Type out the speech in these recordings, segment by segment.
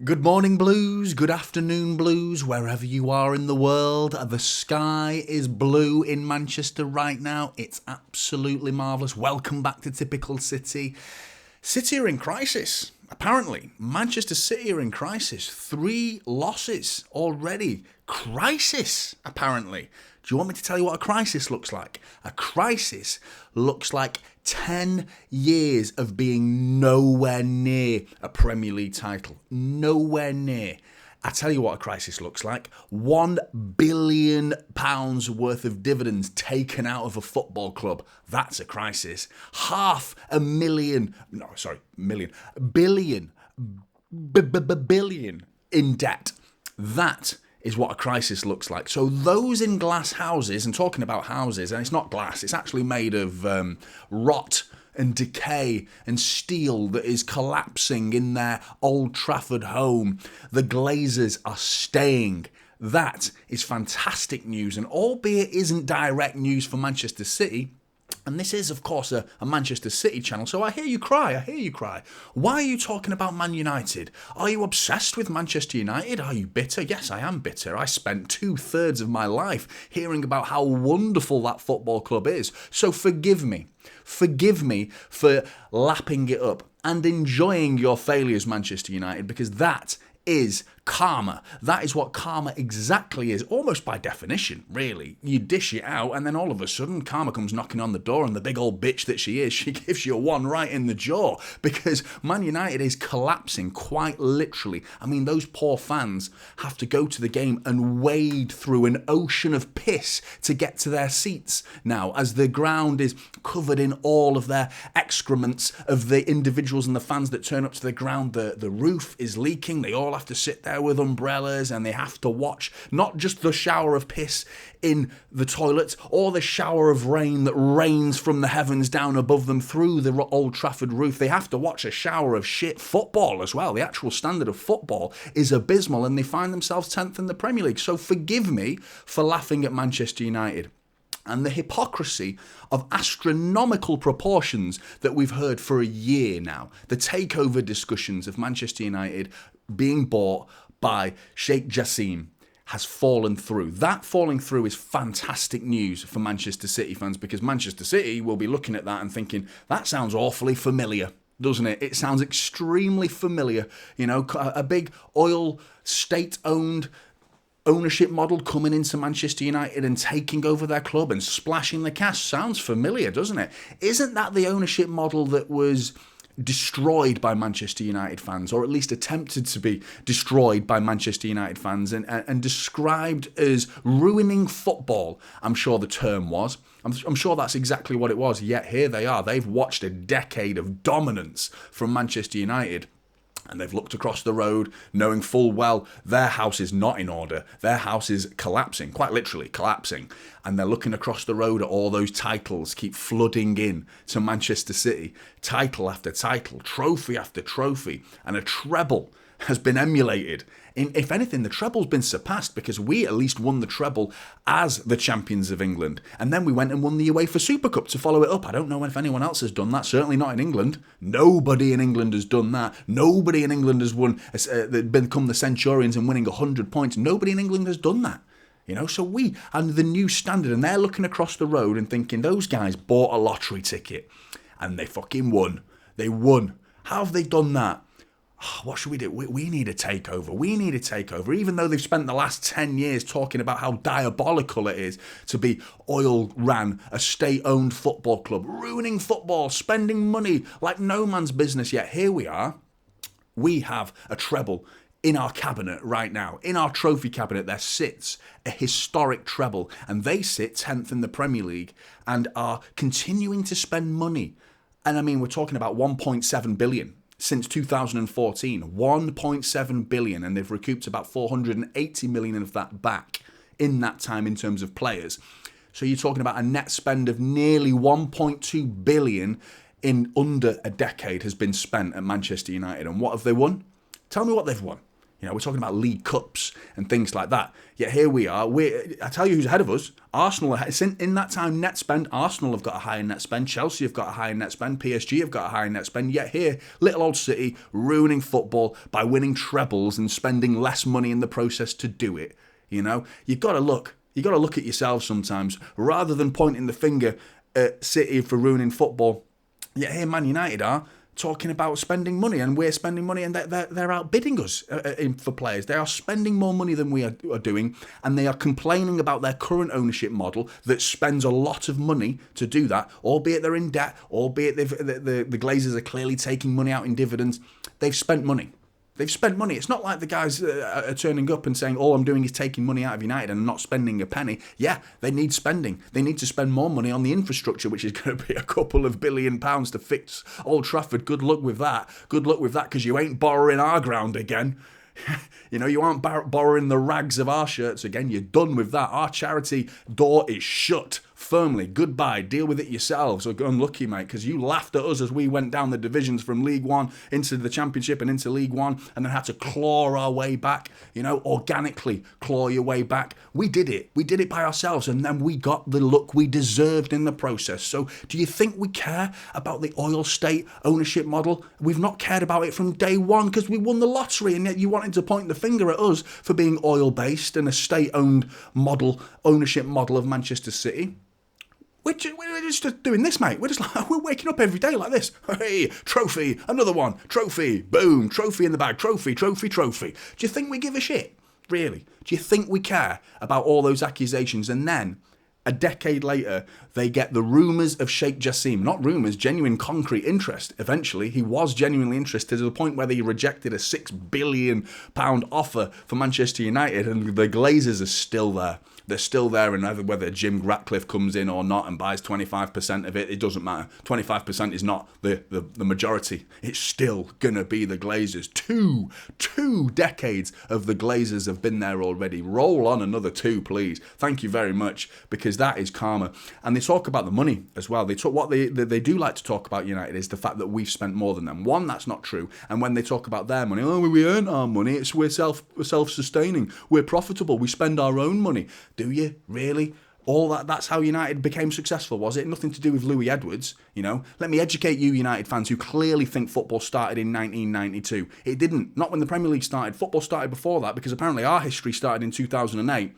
Good morning, Blues. Good afternoon, Blues. Wherever you are in the world, the sky is blue in Manchester right now. It's absolutely marvellous. Welcome back to Typical City. City are in crisis, apparently. Manchester City are in crisis. 3 losses already. Crisis, apparently. Do you want me to tell you what a crisis looks like? A crisis looks like 10 years of being nowhere near a Premier League title. Nowhere near. I tell you what a crisis looks like. £1 billion worth of dividends taken out of a football club. That's a crisis. Billion in debt. That is what a crisis looks like. So those in glass houses, and talking about houses, and it's not glass, it's actually made of rot and decay and steel that is collapsing in their Old Trafford home. The Glazers are staying. That is fantastic news, and albeit isn't direct news for Manchester City, and this is, of course, a Manchester City channel, so I hear you cry. Why are you talking about Man United? Are you obsessed with Manchester United? Are you bitter? Yes, I am bitter. I spent 2/3 of my life hearing about how wonderful that football club is. So forgive me. Forgive me for lapping it up and enjoying your failures, Manchester United, because that is karma. That is what karma exactly is, almost by definition, really. You dish it out, and then all of a sudden, karma comes knocking on the door, and the big old bitch that she is, she gives you one right in the jaw, because Man United is collapsing, quite literally. I mean, those poor fans have to go to the game and wade through an ocean of piss to get to their seats now, as the ground is covered in all of their excrements of the individuals and the fans that turn up to the ground. The roof is leaking. They all have to sit there with umbrellas, and they have to watch not just the shower of piss in the toilet or the shower of rain that rains from the heavens down above them through the Old Trafford roof. They have to watch a shower of shit football as well. The actual standard of football is abysmal, and they find themselves 10th in the Premier League. So forgive me for laughing at Manchester United and the hypocrisy of astronomical proportions that we've heard for a year now. The takeover discussions of Manchester United being bought by Sheikh Jassim has fallen through. That falling through is fantastic news for Manchester City fans, because Manchester City will be looking at that and thinking, that sounds awfully familiar, doesn't it? It sounds extremely familiar. You know, a big oil state-owned ownership model coming into Manchester United and taking over their club and splashing the cash. Sounds familiar, doesn't it? Isn't that the ownership model that was destroyed by Manchester United fans, or at least attempted to be destroyed by Manchester United fans, and described as ruining football? I'm sure the term was. I'm sure that's exactly what it was, yet here they are. They've watched a decade of dominance from Manchester United, and they've looked across the road knowing full well their house is not in order. Their house is collapsing, quite literally collapsing. And they're looking across the road at all those titles keep flooding in to Manchester City. Title after title, trophy after trophy. And a treble has been emulated. If anything, the treble's been surpassed, because we at least won the treble as the champions of England. And then we went and won the UEFA Super Cup to follow it up. I don't know if anyone else has done that. Certainly not in England. Nobody in England has done that. Nobody in England has become the Centurions and winning 100 points. Nobody in England has done that. You know, so we and the new standard, and they're looking across the road and thinking those guys bought a lottery ticket and they fucking won. They won. How have they done that? What should we do? We need a takeover. We need a takeover. Even though they've spent the last 10 years talking about how diabolical it is to be oil-ran, a state-owned football club, ruining football, spending money like no man's business, yet here we are. We have a treble in our cabinet right now. In our trophy cabinet, there sits a historic treble, and they sit 10th in the Premier League and are continuing to spend money. And I mean, we're talking about 1.7 billion. Since 2014, 1.7 billion, and they've recouped about 480 million of that back in that time in terms of players. So you're talking about a net spend of nearly 1.2 billion in under a decade has been spent at Manchester United. And what have they won? Tell me what they've won. You know, we're talking about League Cups and things like that. Yet here we are. I tell you who's ahead of us. Arsenal, in that time, net spend, Arsenal have got a higher net spend. Chelsea have got a higher net spend. PSG have got a higher net spend. Yet here, little old City ruining football by winning trebles and spending less money in the process to do it. You know, you've got to look. You've got to look at yourself sometimes. Rather than pointing the finger at City for ruining football, yet here Man United are talking about spending money, and we're spending money, and they're outbidding us for players. They are spending more money than we are doing, and they are complaining about their current ownership model that spends a lot of money to do that, albeit they're in debt, albeit the Glazers are clearly taking money out in dividends. They've spent money. They've spent money. It's not like the guys are turning up and saying, all I'm doing is taking money out of United and not spending a penny. Yeah, they need spending. They need to spend more money on the infrastructure, which is going to be a couple of £1 billion to fix Old Trafford. Good luck with that. Good luck with that, because you ain't borrowing our ground again. You know, you aren't borrowing the rags of our shirts again. You're done with that. Our charity door is shut firmly. Goodbye. Deal with it yourselves. Unlucky, mate, because you laughed at us as we went down the divisions from League One into the Championship and into League One, and then had to claw our way back, you know, organically claw your way back. We did it. We did it by ourselves, and then we got the look we deserved in the process. So do you think we care about the oil state ownership model? We've not cared about it from day one, because we won the lottery, and yet you wanted to point the finger at us for being oil-based and a state-owned model, ownership model of Manchester City. We're just doing this, mate. We're waking up every day like this. Hey, trophy, another one, trophy, boom, trophy in the bag, trophy. Do you think we give a shit? Really? Do you think we care about all those accusations? And then, a decade later, they get the rumours of Sheikh Jassim. Not rumours, genuine concrete interest. Eventually, he was genuinely interested to the point where he rejected a £6 billion offer for Manchester United, and the Glazers are still there. They're still there, and whether Jim Ratcliffe comes in or not and buys 25% of it, it doesn't matter. 25% is not the majority. It's still going to be the Glazers. Two decades of the Glazers have been there already. Roll on another 2, please. Thank you very much, because that is karma. And they talk about the money as well. They do like to talk about United is the fact that we've spent more than them. One, that's not true. And when they talk about their money, we earn our money. We're self-sustaining. We're profitable. We spend our own money. Do you? Really? All that's how United became successful, was it? Nothing to do with Louis Edwards, you know? Let me educate you United fans who clearly think football started in 1992. It didn't. Not when the Premier League started. Football started before that, because apparently our history started in 2008.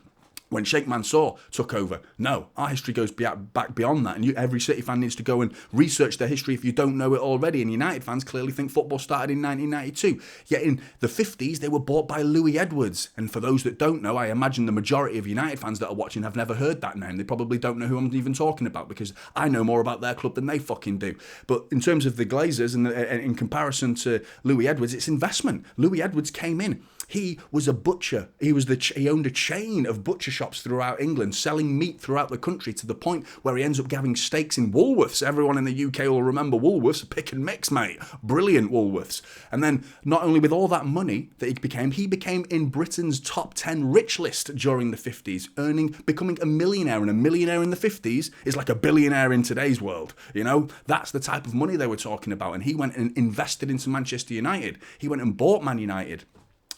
When Sheikh Mansour took over. No, our history goes back beyond that, and every City fan needs to go and research their history if you don't know it already. And United fans clearly think football started in 1992. Yet in the 50s, they were bought by Louis Edwards. And for those that don't know, I imagine the majority of United fans that are watching have never heard that name. They probably don't know who I'm even talking about, because I know more about their club than they fucking do. But in terms of the Glazers and in comparison to Louis Edwards, it's investment. Louis Edwards came in. He was a butcher. He owned a chain of butcher shops throughout England, selling meat throughout the country, to the point where he ends up having steaks in Woolworths. Everyone in the UK will remember Woolworths, pick and mix, mate. Brilliant Woolworths. And then, not only with all that money that he became in Britain's top 10 rich list during the 50s, becoming a millionaire. And a millionaire in the 50s is like a billionaire in today's world. You know, that's the type of money they were talking about. And he went and invested into Manchester United. He went and bought Man United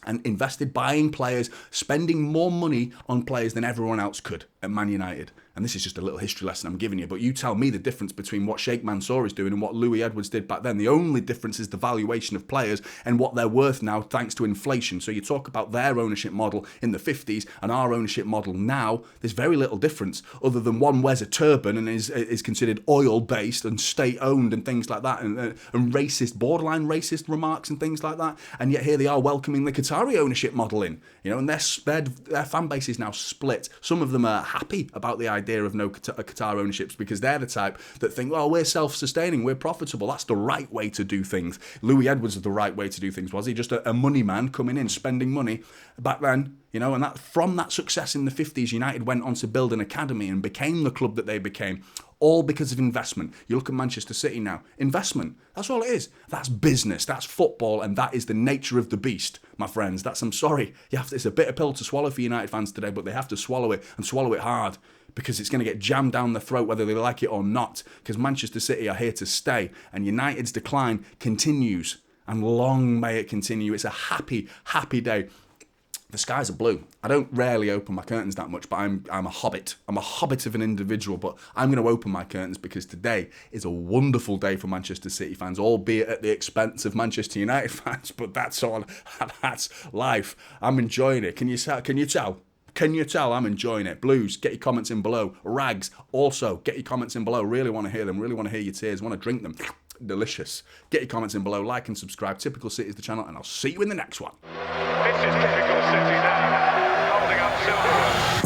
and invested buying players, spending more money on players than everyone else could at Man United. And this is just a little history lesson I'm giving you, but you tell me the difference between what Sheikh Mansour is doing and what Louis Edwards did back then. The only difference is the valuation of players and what they're worth now thanks to inflation. So you talk about their ownership model in the 50s and our ownership model now, there's very little difference, other than one wears a turban and is considered oil-based and state-owned and things like that, and racist, borderline racist remarks and things like that. And yet here they are welcoming the Qatari ownership model in, you know, and their fan base is now split. Some of them are happy about the idea of no Qatar ownerships, because they're the type that think, well, we're self-sustaining, we're profitable, that's the right way to do things. Louis Edwards is the right way to do things. Was he just a money man coming in, spending money back then? You know, and that from that success in the 50s, United went on to build an academy and became the club that they became, all because of investment. You look at Manchester City now, investment, that's all it is. That's business, that's football, and that is the nature of the beast, my friends. I'm sorry, it's a bitter pill to swallow for United fans today, but they have to swallow it, and swallow it hard, because it's going to get jammed down the throat whether they like it or not, because Manchester City are here to stay, and United's decline continues. and long may it continue. It's a happy, happy day. The skies are blue. I don't rarely open my curtains that much, but I'm a hobbit. I'm a hobbit of an individual, but I'm going to open my curtains because today is a wonderful day for Manchester City fans, albeit at the expense of Manchester United fans, but that's life. I'm enjoying it. Can you tell? Can you tell I'm enjoying it? Blues, get your comments in below. Rags, also, get your comments in below. Really want to hear them. Really want to hear your tears. Want to drink them. Delicious. Get your comments in below. Like and subscribe. Typical City is the channel, and I'll see you in the next one. This is typical City now, holding up silverware.